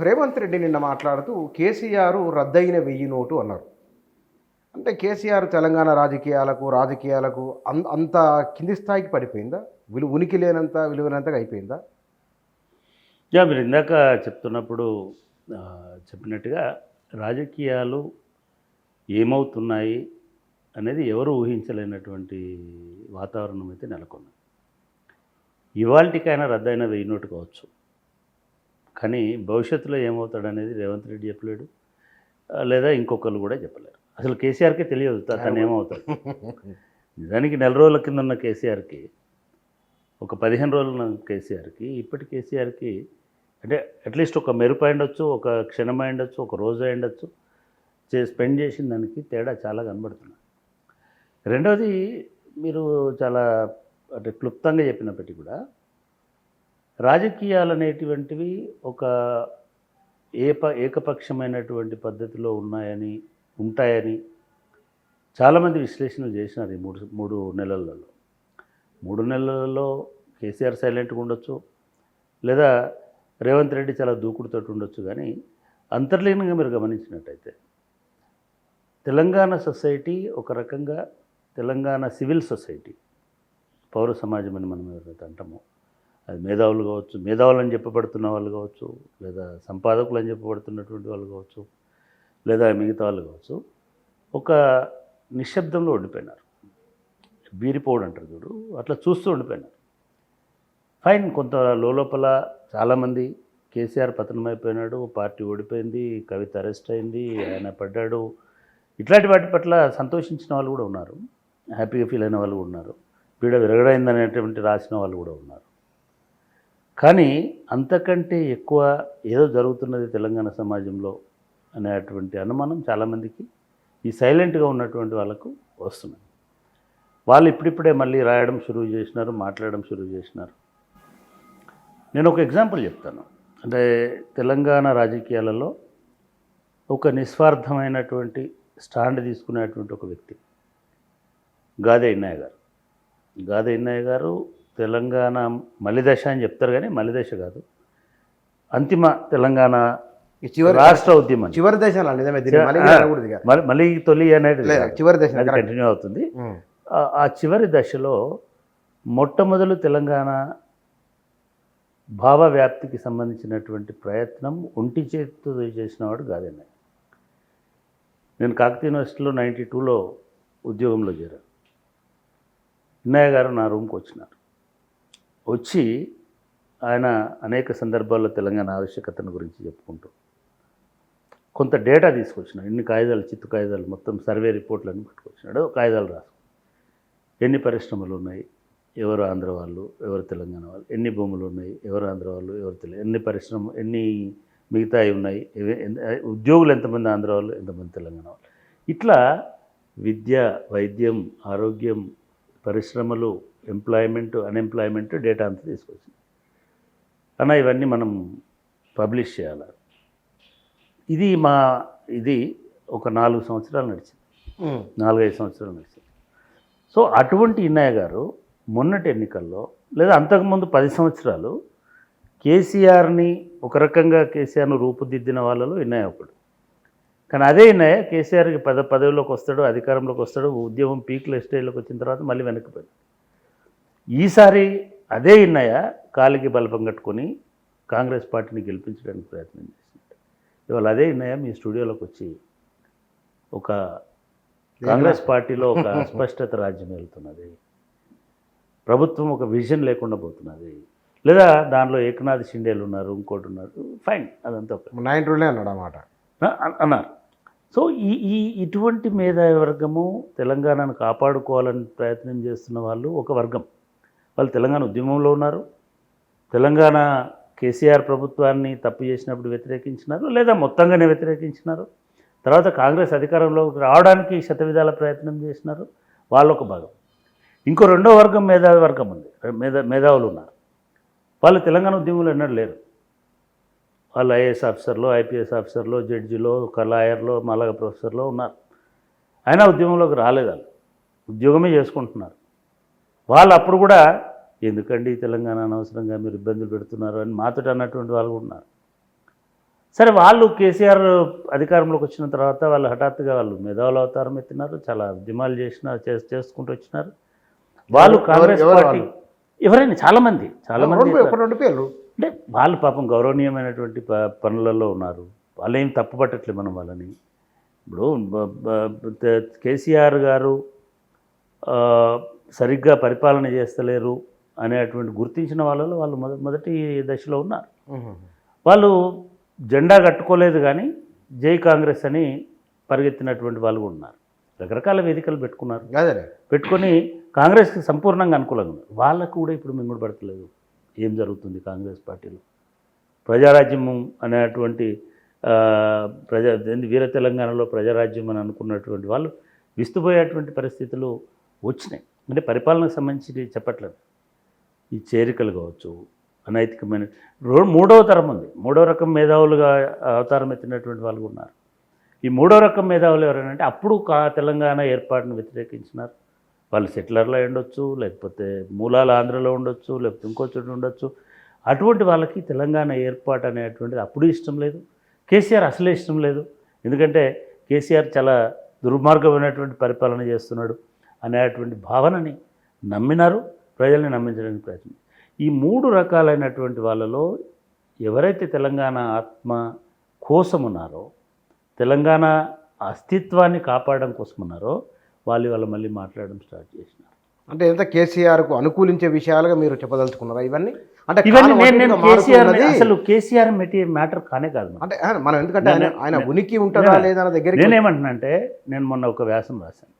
రేవంత్ రెడ్డి నిన్న మాట్లాడుతూ కేసీఆర్ రద్దయిన 1000 నోటు అన్నారు. అంటే కేసీఆర్ తెలంగాణ రాజకీయాలకు అంత కింది స్థాయికి పడిపోయిందా? ఉనికి లేనంత విలువైనంతగా అయిపోయిందా? మీరు ఇందాక చెప్తున్నప్పుడు చెప్పినట్టుగా రాజకీయాలు ఏమవుతున్నాయి అనేది ఎవరు ఊహించలేనటువంటి వాతావరణం అయితే నెలకొంది. ఇవాళకైనా రద్దయిన 1000 నోటు కావచ్చు, కానీ భవిష్యత్తులో ఏమవుతాడనేది రేవంత్ రెడ్డి చెప్పలేడు, లేదా ఇంకొకరు కూడా చెప్పలేరు. అసలు కేసీఆర్కే తెలియదు తను ఏమవుతాడు. నిజానికి నెల రోజుల కింద ఉన్న కేసీఆర్కి, ఒక 15 రోజులు ఉన్న కేసీఆర్కి, ఇప్పటి కేసీఆర్కి అంటే అట్లీస్ట్ ఒక మెరుపు అయిండొచ్చు, ఒక క్షణం అయిండొచ్చు, ఒక రోజు అయిండొచ్చు, స్పెండ్ చేసిన దానికి తేడా చాలా కనబడుతుంది. రెండవది, మీరు చాలా అంటే క్లుప్తంగా చెప్పినప్పటికీ కూడా రాజకీయాలు అనేటువంటివి ఒక ఏకపక్షమైనటువంటి పద్ధతిలో ఉంటాయని చాలామంది విశ్లేషణలు చేసినారు. ఈ మూడు నెలలలో 3 నెలలలో కేసీఆర్ సైలెంట్గా ఉండొచ్చు, లేదా రేవంత్ రెడ్డి చాలా దూకుడుతో ఉండొచ్చు. కానీ అంతర్లీనంగా మీరు గమనించినట్టయితే తెలంగాణ సొసైటీ ఒక రకంగా తెలంగాణ సివిల్ సొసైటీ, పౌర సమాజం అని మనం ఎవరైతే అంటామో, అది మేధావులు కావచ్చు, మేధావులు అని చెప్పబడుతున్న వాళ్ళు కావచ్చు, లేదా సంపాదకులు అని చెప్పబడుతున్నటువంటి వాళ్ళు కావచ్చు, లేదా మిగతా వాళ్ళు కావచ్చు, ఒక నిశ్శబ్దంలో ఉండిపోయినారు. బీరిపోవడం అంటారు చూడు, అట్లా చూస్తూ ఉండిపోయినారు. ఫైన్, కొంత లోపల చాలామంది కేసీఆర్ పతనమైపోయినాడు, పార్టీ ఓడిపోయింది, కవిత అరెస్ట్ అయింది, ఆయన పడ్డాడు, ఇట్లాంటి వాటి పట్ల సంతోషించిన వాళ్ళు కూడా ఉన్నారు, హ్యాపీగా ఫీల్ అయిన వాళ్ళు కూడా ఉన్నారు, పీడ విరగడైందనేటువంటి రాసిన వాళ్ళు కూడా ఉన్నారు. కానీ అంతకంటే ఎక్కువ ఏదో జరుగుతున్నది తెలంగాణ సమాజంలో అనేటువంటి అనుమానం చాలామందికి ఈ సైలెంట్గా ఉన్నటువంటి వాళ్ళకు వస్తున్నది. వాళ్ళు ఇప్పుడిప్పుడే మళ్ళీ రాయడం షురూ చేసినారు, మాట్లాడడం షురూ చేసినారు. నేను ఒక ఎగ్జాంపుల్ చెప్తాను. అంటే తెలంగాణ రాజకీయాలలో ఒక నిస్వార్థమైనటువంటి స్టాండ్ తీసుకునేటువంటి ఒక వ్యక్తి గాదె ఇన్నయ్య గారు. గాదె ఇన్నయ్య గారు తెలంగాణ మలిదశ అని చెప్తారు, కానీ మలిదశ కాదు, అంతిమ తెలంగాణ రాష్ట్ర ఉద్యమం చివరి దశలో మళ్ళీ తొలి అనేది చివరి దశ అది కంటిన్యూ అవుతుంది. ఆ చివరి దశలో మొట్టమొదలు తెలంగాణ భావ వ్యాప్తికి సంబంధించినటువంటి ప్రయత్నం ఒంటి చేతితో చేసినవాడు గాదె ఇన్నయ్య. నేను కాకతీయ యూనివర్సిటీలో 92లో ఉద్యోగంలో చేరాను. ఇన్నయ్య గారు నా రూమ్కి వచ్చినారు. వచ్చి ఆయన అనేక సందర్భాల్లో తెలంగాణ ఆవశ్యకతను గురించి చెప్పుకుంటూ కొంత డేటా తీసుకొచ్చినాడు. ఎన్ని కాగితాలు, చిత్తు కాగితాలు, మొత్తం సర్వే రిపోర్ట్లన్నీ పట్టుకొచ్చినాడు. కాగితాలు రాసు, ఎన్ని పరిశ్రమలు ఉన్నాయి, ఎవరు ఆంధ్ర వాళ్ళు, ఎవరు తెలంగాణ వాళ్ళు, ఎన్ని భూములు ఉన్నాయి, ఎవరు ఆంధ్ర వాళ్ళు, ఎవరు ఎన్ని పరిశ్రమ, ఎన్ని మిగతాయి ఉన్నాయి, ఉద్యోగులు ఎంతమంది ఆంధ్ర వాళ్ళు, ఎంతమంది తెలంగాణ వాళ్ళు, ఇట్లా విద్య, వైద్యం, ఆరోగ్యం, పరిశ్రమలు, ఎంప్లాయ్మెంట్, అన్ఎంప్లాయ్మెంట్ డేటా అంతా తీసుకొచ్చింది. అన్న ఇవన్నీ మనం పబ్లిష్ చేయాలి. ఇది ఒక 4 సంవత్సరాలు నడిచింది, 4-5 సంవత్సరాలు నడిచింది. సో అటువంటి ఇన్నయ్య గారు మొన్నటి ఎన్నికల్లో, లేదా అంతకుముందు 10 సంవత్సరాలు కేసీఆర్ని ఒక రకంగా కేసీఆర్ను రూపుదిద్దిన వాళ్ళలో ఇన్నయ్య ఒకడు. కానీ అదే ఇన్నయ్య కేసీఆర్కి పదవిలోకి వస్తాడు, అధికారంలోకి వస్తాడు, ఉద్యమం పీక్ల స్టేజ్లోకి వచ్చిన తర్వాత మళ్ళీ వెనక్కిపోయాడు. ఈసారి అదే ఇన్నయ్య కాలికి బలపం కట్టుకొని కాంగ్రెస్ పార్టీని గెలిపించడానికి ప్రయత్నం చేసినట్టు. ఇవాళ అదే ఇన్నయ్య మీ స్టూడియోలోకి వచ్చి ఒక కాంగ్రెస్ పార్టీలో ఒక అస్పష్టత రాజ్యం వెళ్తున్నది, ప్రభుత్వం ఒక విజన్ లేకుండా పోతున్నది, లేదా దానిలో ఏకనాథ్ షిండేలు ఉన్నారు, ఇంకోటి ఉన్నారు, ఫైన్, అదంతా అన్నాడు అన్నమాట అన్నారు. సో ఇటువంటి మేధావి వర్గము తెలంగాణను కాపాడుకోవాలని ప్రయత్నం చేస్తున్న వాళ్ళు ఒక వర్గం. వాళ్ళు తెలంగాణ ఉద్యమంలో ఉన్నారు, తెలంగాణ కేసీఆర్ ప్రభుత్వాన్ని తప్పు చేసినప్పుడు వ్యతిరేకించినారు, లేదా మొత్తంగానే వ్యతిరేకించినారు. తర్వాత కాంగ్రెస్ అధికారంలోకి రావడానికి శతవిధాల ప్రయత్నం చేసినారు, వాళ్ళొక భాగం. ఇంకో రెండో వర్గం మేధావి వర్గం ఉంది, మేధావులు ఉన్నారు. వాళ్ళు తెలంగాణ ఉద్యమంలో ఎన్నడూ లేరు. వాళ్ళు ఐఏఎస్ ఆఫీసర్లో, ఐపీఎస్ ఆఫీసర్లో, జడ్జిలో, లాయర్లో, మళ్ళా ప్రొఫెసర్లో ఉన్నారు. అయినా ఉద్యమంలోకి రాలేదు. వాళ్ళు ఉద్యోగమే చేసుకుంటున్నారు. వాళ్ళు అప్పుడు కూడా ఎందుకండి తెలంగాణ అనవసరంగా మీరు ఇబ్బందులు పెడుతున్నారు అని మాతో అన్నటువంటి వాళ్ళు కూడా ఉన్నారు. సరే వాళ్ళు కేసీఆర్ అధికారంలోకి వచ్చిన తర్వాత వాళ్ళు హఠాత్తుగా వాళ్ళు మేధావుల అవతారం ఎత్తినారు, చాలా ఉద్యమాలు చేసినారు, చేసుకుంటూ వచ్చినారు. వాళ్ళు కాంగ్రెస్ పార్టీ ఎవరైనా చాలామంది రెండు పేర్లు అంటే వాళ్ళు పాపం గౌరవనీయమైనటువంటి పనులలో ఉన్నారు. వాళ్ళు ఏం తప్పు పట్టట్లేదు మనం వాళ్ళని. ఇప్పుడు కేసీఆర్ గారు సరిగ్గా పరిపాలన చేస్తలేరు అనేటువంటి గుర్తించిన వాళ్ళలో వాళ్ళు మొదటి దశలో ఉన్నారు. వాళ్ళు జెండా కట్టుకోలేదు కానీ జై కాంగ్రెస్ అని పరిగెత్తినటువంటి వాళ్ళు కూడా ఉన్నారు. రకరకాల వేదికలు పెట్టుకున్నారు, పెట్టుకొని కాంగ్రెస్కి సంపూర్ణంగా అనుకూలంగా ఉన్నారు. వాళ్ళకు కూడా ఇప్పుడు మింగుడు పడతలేదు ఏం జరుగుతుంది కాంగ్రెస్ పార్టీలో. ప్రజారాజ్యం అనేటువంటి వీర తెలంగాణలో ప్రజారాజ్యం అని అనుకున్నటువంటి వాళ్ళు విస్తుపోయేటువంటి పరిస్థితులు వచ్చినాయి. అంటే పరిపాలనకు సంబంధించి చెప్పట్లేదు. ఈ చేరికలు కావచ్చు, అనైతికమైన మూడవ తరం ఉంది. మూడవ రకం మేధావులుగా అవతారం ఎత్తినటువంటి వాళ్ళు ఉన్నారు. ఈ మూడవ రకం మేధావులు ఎవరైనా అప్పుడు తెలంగాణ ఏర్పాటును వ్యతిరేకించినారు. వాళ్ళు సెటిలర్లో ఉండొచ్చు, లేకపోతే మూలాల ఆంధ్రలో ఉండొచ్చు, లేకపోతే ఇంకో చోటు ఉండొచ్చు. అటువంటి వాళ్ళకి తెలంగాణ ఏర్పాటు అనేటువంటిది అప్పుడు ఇష్టం లేదు. కేసీఆర్ అసలే ఇష్టం లేదు. ఎందుకంటే కేసీఆర్ చాలా దుర్మార్గమైనటువంటి పరిపాలన చేస్తున్నాడు అనేటువంటి భావనని నమ్మినారు, ప్రజల్ని నమ్మించడానికి ప్రయత్నం. ఈ మూడు రకాలైనటువంటి వాళ్ళలో ఎవరైతే తెలంగాణ ఆత్మ కోసం ఉన్నారో, తెలంగాణ అస్తిత్వాన్ని కాపాడడం కోసం ఉన్నారో వాళ్ళు మళ్ళీ మాట్లాడడం స్టార్ట్ చేసినారు. అంటే ఎంత కేసీఆర్కు అనుకూలించే విషయాలుగా మీరు చెప్పదలుచుకున్నారా ఇవన్నీ? అంటే అసలు కేసీఆర్ మ్యాటర్ కానే కాదు. అంటే మనం ఎందుకంటే ఆయన ఉనికి ఉంటుందా లేదా అన్న దగ్గర నేనేమంటున్నా, నేను మొన్న ఒక వ్యాసం రాశాను.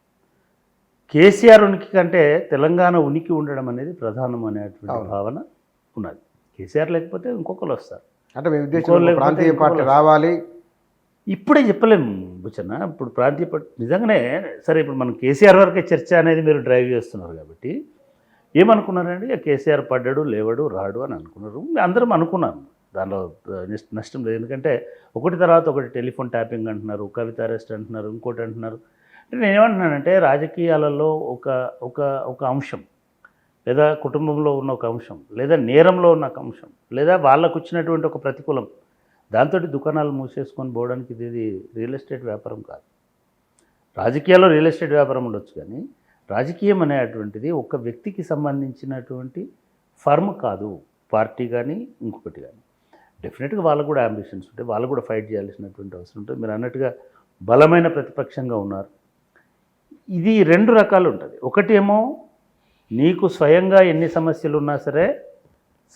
కేసీఆర్ ఉనికి కంటే తెలంగాణ ఉనికి ఉండడం అనేది ప్రధానం అనేటువంటి భావన ఉన్నది. కేసీఆర్ లేకపోతే ఇంకొకరు వస్తారు. అంటే మీ ఉద్దేశంలో ప్రాంతీయ పార్టీ రావాలి ఇప్పుడే చెప్పలేము బుచ్చన్న. ఇప్పుడు ప్రాంతీయ పార్టీ నిజంగానే సరే, ఇప్పుడు మనం కేసీఆర్ వరకే చర్చ అనేది మీరు డ్రైవ్ చేస్తున్నారు కాబట్టి ఏమనుకున్నారండి, కేసీఆర్ పడ్డాడు లేవడు రాడు అని అనుకున్నారు. అందరం అనుకున్నాను, దానిలో నష్టం లేదు. ఎందుకంటే ఒకటి తర్వాత ఒకటి టెలిఫోన్ ట్యాపింగ్ అంటున్నారు, కవిత అరెస్ట్ అంటున్నారు, ఇంకోటి అంటున్నారు. అంటే నేనేమంటున్నానంటే రాజకీయాలలో ఒక అంశం, లేదా కుటుంబంలో ఉన్న ఒక అంశం, లేదా నేరంలో ఉన్న ఒక అంశం, లేదా వాళ్ళకు వచ్చినటువంటి ఒక ప్రతికూలం, దాంతో దుకాణాలు మూసేసుకొని పోవడానికి ఇది రియల్ ఎస్టేట్ వ్యాపారం కాదు. రాజకీయాల్లో రియల్ ఎస్టేట్ వ్యాపారం ఉండొచ్చు, కానీ రాజకీయం అనేటువంటిది ఒక వ్యక్తికి సంబంధించినటువంటి ఫర్మ్ కాదు. పార్టీ కానీ ఇంకొకటి కానీ డెఫినెట్గా వాళ్ళకు కూడా అంబిషన్స్ ఉంటాయి, వాళ్ళు కూడా ఫైట్ చేయాల్సినటువంటి అవసరం ఉంటుంది. మీరు అన్నట్టుగా బలమైన ప్రతిపక్షంగా ఉన్నారు. ఇది రెండు రకాలు ఉంటుంది. ఒకటేమో నీకు స్వయంగా ఎన్ని సమస్యలు ఉన్నా సరే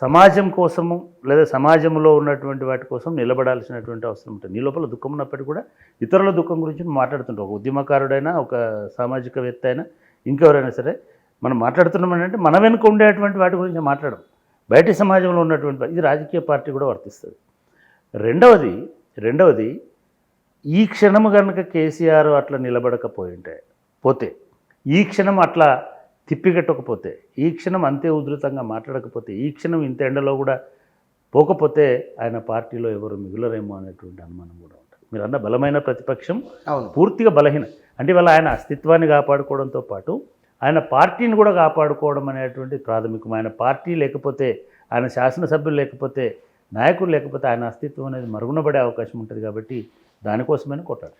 సమాజం కోసము లేదా సమాజంలో ఉన్నటువంటి వాటి కోసం నిలబడాల్సినటువంటి అవసరం ఉంటుంది. నీ లోపల దుఃఖం ఉన్నప్పటికీ కూడా ఇతరుల దుఃఖం గురించి మాట్లాడుతుంటాం. ఒక ఉద్యమకారుడైనా, ఒక సామాజికవేత్త అయినా, ఇంకెవరైనా సరే మనం మాట్లాడుతున్నామంటే మన వెనుక ఉండేటువంటి వాటి గురించి మాట్లాడడం, బయటి సమాజంలో ఉన్నటువంటి ఇది రాజకీయ పార్టీ కూడా వర్తిస్తుంది. రెండవది ఈ క్షణము కనుక కేసీఆర్ అట్లా నిలబడకపోతే, ఈ క్షణం అట్లా తిప్పిగట్టకపోతే, ఈ క్షణం అంతే ఉధృతంగా మాట్లాడకపోతే, ఈ క్షణం ఇంత ఎండలో కూడా పోకపోతే ఆయన పార్టీలో ఎవరు మిగులరేమో అనేటువంటి అనుమానం కూడా ఉంటుంది. మీరు అన్న బలమైన ప్రతిపక్షం పూర్తిగా బలహీన అంటే వాళ్ళ ఆయన అస్తిత్వాన్ని కాపాడుకోవడంతో పాటు ఆయన పార్టీని కూడా కాపాడుకోవడం అనేటువంటి ప్రాథమికం. ఆయన పార్టీ లేకపోతే, ఆయన శాసనసభ్యులు లేకపోతే, నాయకులు లేకపోతే ఆయన అస్తిత్వం అనేది మరుగునబడే అవకాశం ఉంటుంది. కాబట్టి దానికోసమైనా కొట్టాడు.